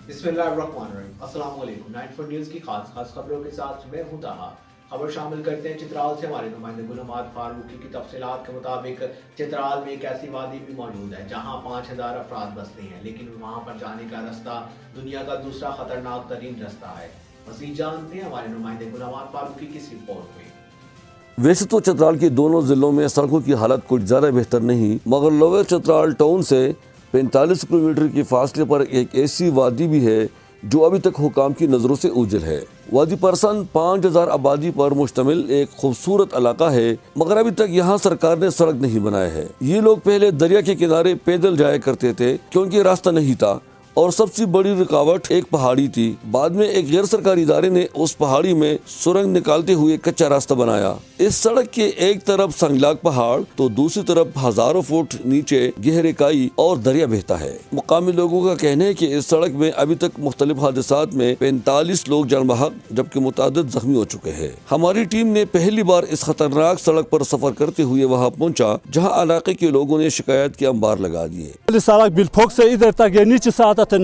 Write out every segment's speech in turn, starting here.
बिस्मिल्लाहिर्रहमानिर्रहीम। अस्सलाम वालेकुम। 94 न्यूज़ की खास खबरों के साथ मैं हूं ताहा। खबर शामिल करते हैं चित्राल से हमारे नुमाइंदे गुलहमाद फारूकी की तफसीलात के मुताबिक चित्राल में एक ऐसी वादी भी मौजूद है जहां 5000 अफराद बसते हैं, लेकिन वहां पर जाने का रास्ता दुनिया का दूसरा खतरनाक तरीन रास्ता है। मज़ीद जानते हैं हमारे नुमाइंदे गुलहमाद फारूकी की इस रिपोर्ट में। वैसे तो चित्राल की दोनों जिलों में सड़कों की हालत कुछ ज़्यादा बेहतर नहीं, मगर लोअर चित्राल टाउन से 45 किलोमीटर के फासले पर एक ऐसी वादी भी है जो अभी तक हुकाम की नज़रों से ओझल है। वादी परसन 5000 आबादी पर मुश्तमिल एक खूबसूरत इलाका है, मगर अभी तक यहाँ सरकार ने सड़क नहीं बनाया है। ये लोग पहले दरिया के किनारे पैदल जाया करते थे क्योंकि रास्ता नहीं था और सबसे बड़ी रुकावट एक पहाड़ी थी। बाद में एक गैर सरकारी इदारे ने उस पहाड़ी में सुरंग निकालते हुए कच्चा रास्ता बनाया। इस सड़क के एक तरफ संगलाग पहाड़ तो दूसरी तरफ हजारों फुट नीचे गहरे काई और दरिया बहता है। मुकामी लोगों का कहना है कि इस सड़क में अभी तक मुख्तलिफ हादसात में 45 लोग जान बहक जबकि मुतादिद जख्मी हो चुके हैं। हमारी टीम ने पहली बार इस खतरनाक सड़क पर सफर करते हुए वहाँ पहुँचा जहाँ इलाके के लोगों ने शिकायत के अंबार लगा दिए। सड़क बिलफोक से इधर तक नीचे से आता था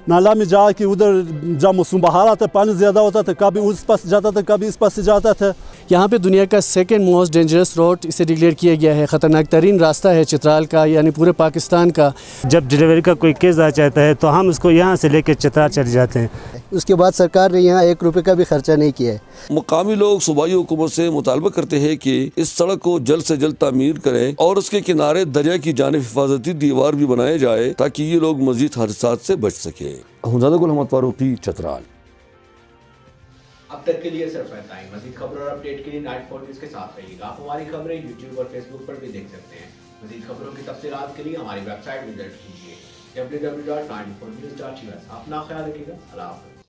नाला में जाके उधर जब मौसम बहार आता पानी ज़्यादा होता था, कभी उस पास जाता था कभी इस पास से जाता था। यहाँ पे दुनिया का सेकंड मोस्ट डेंजरस रोड इसे डिक्लेयर किया गया है। ख़तरनाक तरीन रास्ता है चित्राल का, यानी पूरे पाकिस्तान का। जब डिलीवरी का कोई केस आ जाता है तो हम उसको यहाँ से लेकर चित्राल चले जाते हैं। उसके बाद सरकार ने यहाँ 1 रुपये का भी खर्चा नहीं किया है। मुकामी लोग सूबाई हुकूमत से मुतालबा करते हैं कि इस सड़क को जल्द से जल्द तामीर करें और उसके किनारे दरिया की जानिब हिफाजती दीवार भी बनाया जाए ताकि ये लोग मजीद हादसात से बच सके। गुलहमाद फारूकी, चित्राल। अब तक के लिए सिर्फ इतना ही। मजीद खबरों और अपडेट के लिए 94 न्यूज़ के साथ रहिएगा। आप हमारी खबरें यूट्यूब और फेसबुक पर भी देख सकते हैं। मजीद खबरों की तफसीलात के लिए हमारी वेबसाइट विजिट कीजिए www.94news.us। अपना ख्याल रखिएगा। अल्लाह हाफ़िज़।